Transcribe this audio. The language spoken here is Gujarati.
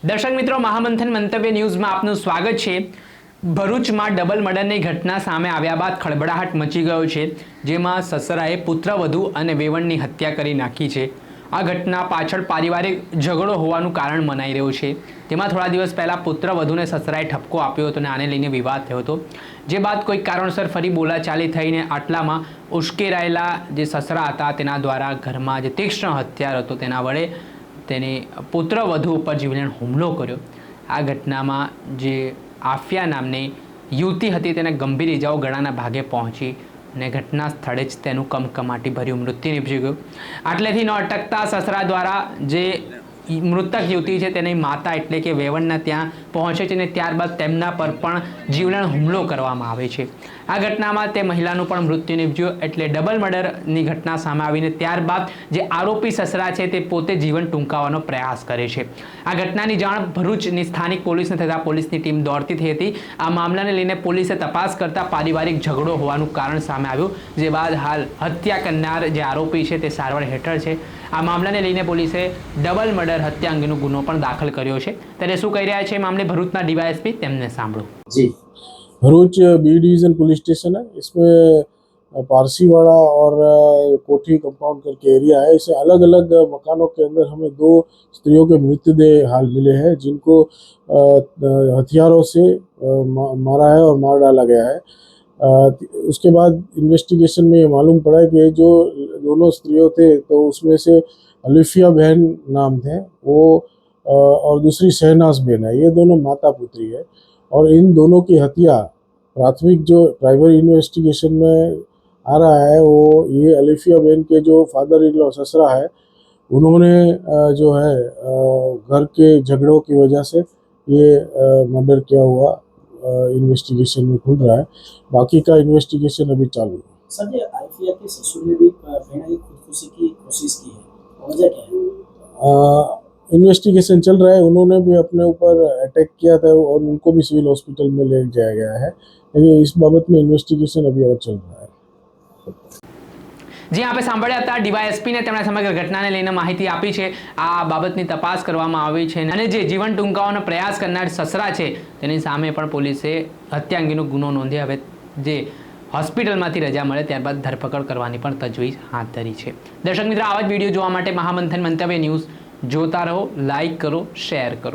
દર્શક મિત્રો, મહામંથન મંતવ્ય ન્યૂઝમાં આપનું સ્વાગત છે। ભરૂચમાં ડબલ મર્ડરની ઘટના સામે આવ્યા બાદ ખળબળાહટ મચી ગયો છે, જેમાં સસરાએ પુત્રવધુ અને વેવણની હત્યા કરી નાખી છે। આ ઘટના પાછળ પારિવારિક ઝઘડો હોવાનું કારણ મનાઈ રહ્યું છે, જેમાં થોડા દિવસ પહેલાં પુત્રવધુને સસરાએ ઠપકો આપ્યો હતો અને આને લઈને વિવાદ થયો હતો, જે બાદ કોઈ કારણસર ફરી બોલાચાલી થઈને આટલામાં ઉશ્કેરાયેલા જે સસરા હતા તેના દ્વારા ઘરમાં જે તીક્ષ્ણ હથિયાર હતો તેના વડે તેની પુત્રવધુ ઉપર જીવલેણ હુમલો કર્યો। આ ઘટનામાં જે આફિયા નામની યુવતી હતી તેને ગંભીર ઇજાઓ ગળાના ભાગે પહોંચી અને ઘટના સ્થળે જ તેનું કમકમાટી ભર્યું મૃત્યુ નીપજી ગયું। આટલેથી ન અટકતા સસરા દ્વારા જે મૃતક યુવતી છે તેની માતા એટલે કે વેવણના ત્યાં પહોંચે છે અને ત્યારબાદ તેમના પર પણ જીવલેણ હુમલો કરવામાં આવે છે। આ ઘટનામાં તે મહિલાનું પણ મૃત્યુ નીપજ્યું, એટલે ડબલ મર્ડરની ઘટના સામે આવીને ત્યારબાદ જે આરોપી સસરા છે તે પોતે જીવન ટૂંકાવવાનો પ્રયાસ કરે છે। આ ઘટનાની જાણ ભરૂચની સ્થાનિક પોલીસને થતાં પોલીસની ટીમ દોડતી થઈ હતી। આ મામલાને લઈને પોલીસે તપાસ કરતા પારિવારિક ઝઘડો હોવાનું કારણ સામે આવ્યું, જે બાદ હાલ હત્યા કરનાર જે આરોપી છે તે સારવાર હેઠળ છે। આ મામલાને લઈને પોલીસે ડબલ મર્ડર हत्या अंगेनो गुनो पण दाखल कर्यो छे। त्यारे शुं कही रह्या छे मामले भरूचना डीवायएसपी तेमने सांभळो। जी, Bharuch B division police station है। इसमें पारसीवाड़ा और कोठी कंपाउंड करके एरिया है। इसे अलग अलग मकानों के अंदर हमें दो स्त्रियों के मृतदेह हाल मिले हैं, जिनको हथियारों से मारा है और मार डाला गया है। उसके बाद इन्वेस्टिगेशन में ये मालूम पड़ा कि जो दोनों स्त्रियों थे तो उसमें से अलिफिया बहन नाम थे वो और दूसरी शहनाज बहन है। ये दोनों माता पुत्री है और इन दोनों की हत्या प्राथमिक जो प्राइमरी इन्वेस्टिगेशन में आ रहा है वो ये अलिफिया बहन के जो फादर इन लॉ ससरा है उन्होंने जो है घर के झगड़ों की वजह से ये मर्डर किया हुआ इन्वेस्टिगेशन में खुल रहा है। बाकी का इन्वेस्टिगेशन अभी चालू है। सर, ये अलिफिया के ससुर ने भी बहन की खुदकुशी की कोशिश की है, वजह क्या है? इन्वेस्टिगेशन चल रहा है। उन्होंने भी अपने ऊपर अटैक किया था और उनको भी सिविल हॉस्पिटल में ले जाया गया है, लेकिन इस बाबत में इन्वेस्टिगेशन अभी और चल रहा है। जी, आपे सांभळ्या हता डीवायएसपी ने તેમણે સમગ્ર ઘટનાને લઈને માહિતી આપી છે। આ બાબતની તપાસ કરવામાં આવી છે અને જે જીવન ટૂંકાવવાનો પ્રયાસ કરનાર સસરા છે તેની સામે પણ પોલીસે હત્યા અંગેનો ગુનો નોંધી હવે જે હોસ્પિટલમાંથી રજા મળે ત્યારબાદ ધરપકડ કરવાની પણ તજવીજ હાથ ધરી છે। દર્શક મિત્રો, આવા જ વિડીયો જોવા માટે મહામંથન મંતવ્ય ન્યૂઝ જોતા રહો, લાઇક કરો, શેર કરો।